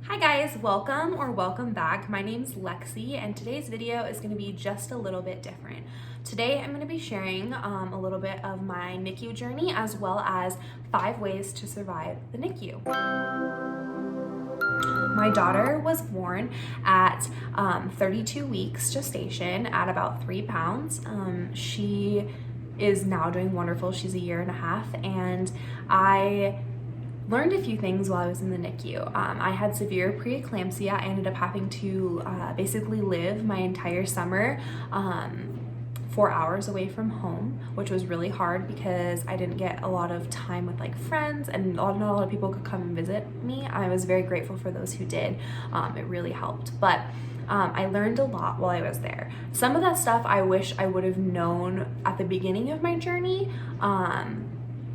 Hi guys, welcome back. My name's Lexi and today's video is going to be just a little bit different. Today I'm going to be sharing a little bit of my NICU journey as well as 5 ways to survive the NICU. My daughter was born at 32 weeks gestation at about 3 pounds. She is now doing wonderful. She's a year and a half, and I learned a few things while I was in the NICU. I had severe preeclampsia. I ended up having to basically live my entire summer 4 hours away from home, which was really hard because I didn't get a lot of time with like friends, and not a lot of people could come and visit me. I was very grateful for those who did. It really helped. But I learned a lot while I was there. Some of that stuff I wish I would have known at the beginning of my journey,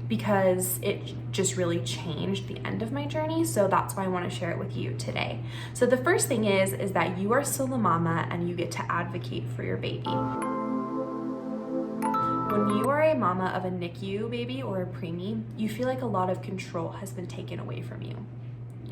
because it just really changed the end of my journey. So that's why I want to share it with you today. So the first thing is that you are still the mama and you get to advocate for your baby. When you are a mama of a NICU baby or a preemie, you feel like a lot of control has been taken away from you.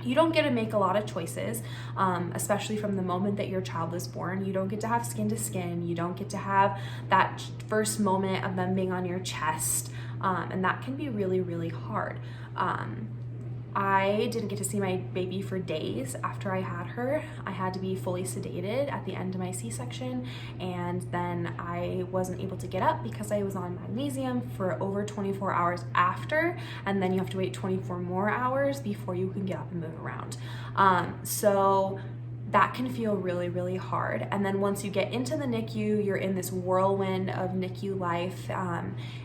You don't get to make a lot of choices, especially from the moment that your child is born. You don't get to have skin to skin. You don't get to have that first moment of them being on your chest. And that can be really, really hard. I didn't get to see my baby for days after I had her. I had to be fully sedated at the end of my C-section, and then I wasn't able to get up because I was on magnesium for over 24 hours after, and then you have to wait 24 more hours before you can get up and move around. So that can feel really, really hard. And then once you get into the NICU, you're in this whirlwind of NICU life,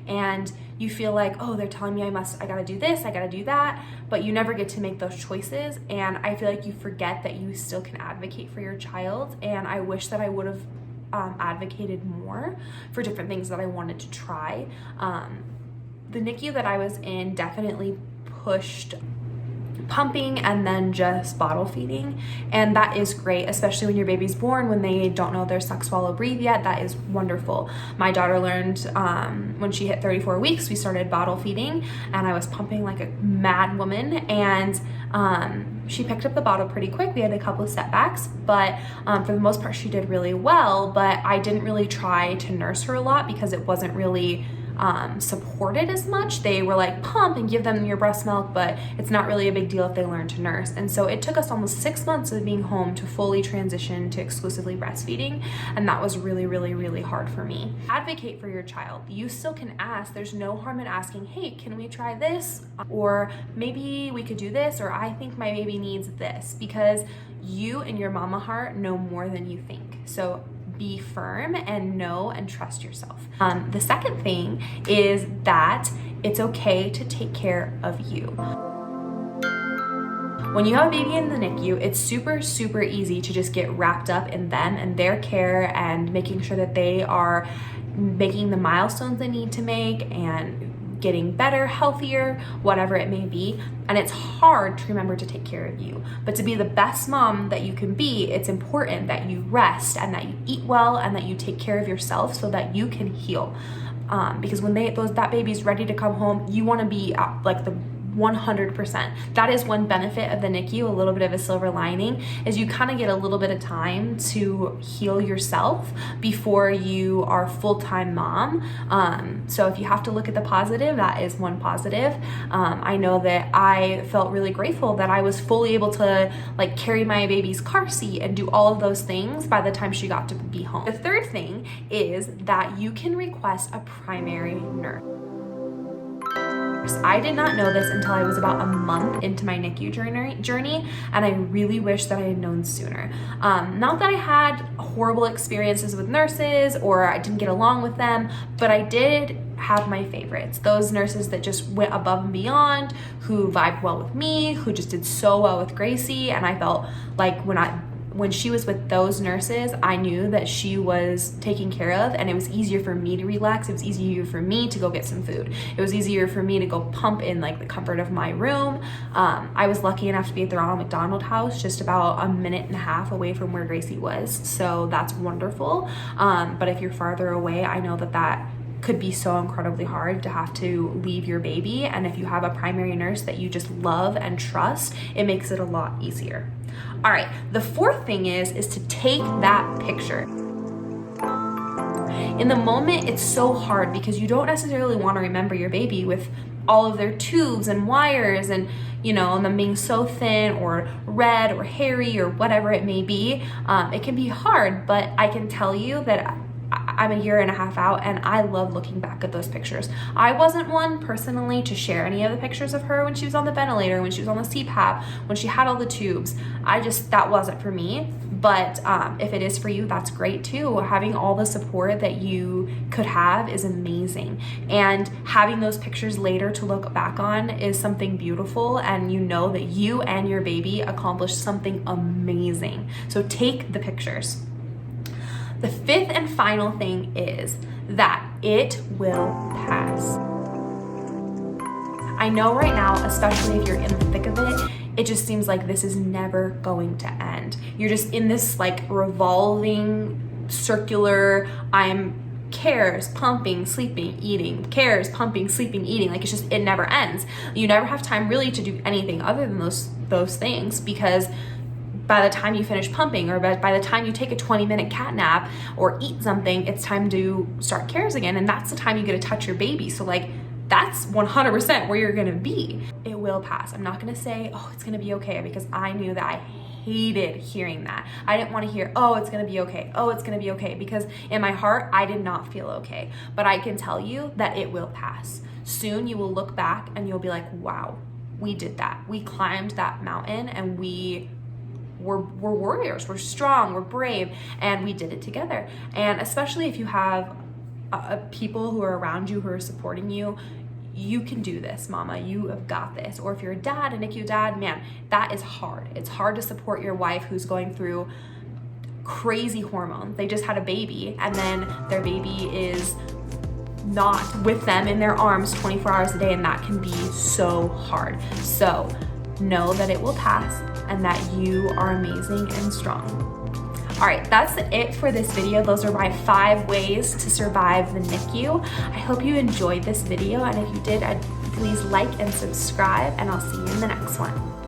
and you feel like, oh, they're telling me I gotta do this, I gotta do that, but you never get to make those choices. And I feel like you forget that you still can advocate for your child. And I wish that I would have advocated more for different things that I wanted to try. The NICU that I was in definitely pushed pumping and then just bottle feeding, and that is great, especially when your baby's born, when they don't know their suck, swallow, breathe yet. That is wonderful. My daughter learned when she hit 34 weeks, we started bottle feeding, and I was pumping like a mad woman, and she picked up the bottle pretty quick. We had a couple of setbacks, but for the most part she did really well. But I didn't really try to nurse her a lot because it wasn't really supported as much. They were like, pump and give them your breast milk, but it's not really a big deal if they learn to nurse. And so it took us almost 6 months of being home to fully transition to exclusively breastfeeding, and that was really, really, really hard for me. Advocate for your child. You still can ask. There's no harm in asking, hey, can we try this? Or maybe we could do this, or I think my baby needs this, because you and your mama heart know more than you think. So be firm and know and trust yourself. The second thing is that it's okay to take care of you. When you have a baby in the NICU, it's super, super easy to just get wrapped up in them and their care and making sure that they are making the milestones they need to make and getting better, healthier, whatever it may be. And it's hard to remember to take care of you. But to be the best mom that you can be, it's important that you rest and that you eat well and that you take care of yourself so that you can heal. Because when that baby's ready to come home, you want to be like the 100%. That is one benefit of the NICU, a little bit of a silver lining, is you kind of get a little bit of time to heal yourself before you are full-time mom. So if you have to look at the positive, that is one positive. I know that I felt really grateful that I was fully able to like carry my baby's car seat and do all of those things by the time she got to be home. The third thing is that you can request a primary nurse. I did not know this until I was about a month into my NICU journey, and I really wish that I had known sooner. Not that I had horrible experiences with nurses or I didn't get along with them, but I did have my favorites. Those nurses that just went above and beyond, who vibed well with me, who just did so well with Gracie, and I felt like when she was with those nurses, I knew that she was taken care of, and it was easier for me to relax. It was easier for me to go get some food. It was easier for me to go pump in like the comfort of my room. I was lucky enough to be at the Ronald McDonald House, just about a minute and a half away from where Gracie was. So that's wonderful. But if you're farther away, I know that could be so incredibly hard to have to leave your baby. And if you have a primary nurse that you just love and trust, it makes it a lot easier. All right, the fourth thing is to take that picture. In the moment, it's so hard because you don't necessarily want to remember your baby with all of their tubes and wires and, you know, them being so thin or red or hairy or whatever it may be. It can be hard, but I can tell you that I'm a year and a half out and I love looking back at those pictures. I wasn't one personally to share any of the pictures of her when she was on the ventilator, when she was on the CPAP, when she had all the tubes. That wasn't for me. But if it is for you, that's great too. Having all the support that you could have is amazing. And having those pictures later to look back on is something beautiful, and you know that you and your baby accomplished something amazing. So take the pictures. The fifth and final thing is that it will pass. I know right now, especially if you're in the thick of it, it just seems like this is never going to end. You're just in this like revolving, circular, cares, pumping, sleeping, eating, cares, pumping, sleeping, eating. Like it never ends. You never have time really to do anything other than those things, because by the time you finish pumping or by the time you take a 20-minute cat nap or eat something, it's time to start cares again. And that's the time you get to touch your baby. So like, that's 100% where you're gonna be. It will pass. I'm not gonna say, oh, it's gonna be okay, because I knew that I hated hearing that. I didn't wanna hear, oh, it's gonna be okay. Oh, it's gonna be okay. Because in my heart, I did not feel okay. But I can tell you that it will pass. Soon you will look back and you'll be like, wow, we did that. We climbed that mountain and we're warriors, we're strong, we're brave, and we did it together. And especially if you have people who are around you who are supporting you, you can do this, mama, you have got this. Or if you're a dad, a NICU dad, man, that is hard. It's hard to support your wife who's going through crazy hormones. They just had a baby and then their baby is not with them in their arms 24 hours a day, and that can be so hard. So know that it will pass and that you are amazing and strong. All right, that's it for this video. Those are my 5 ways to survive the NICU. I hope you enjoyed this video, and if you did, please like and subscribe, and I'll see you in the next one.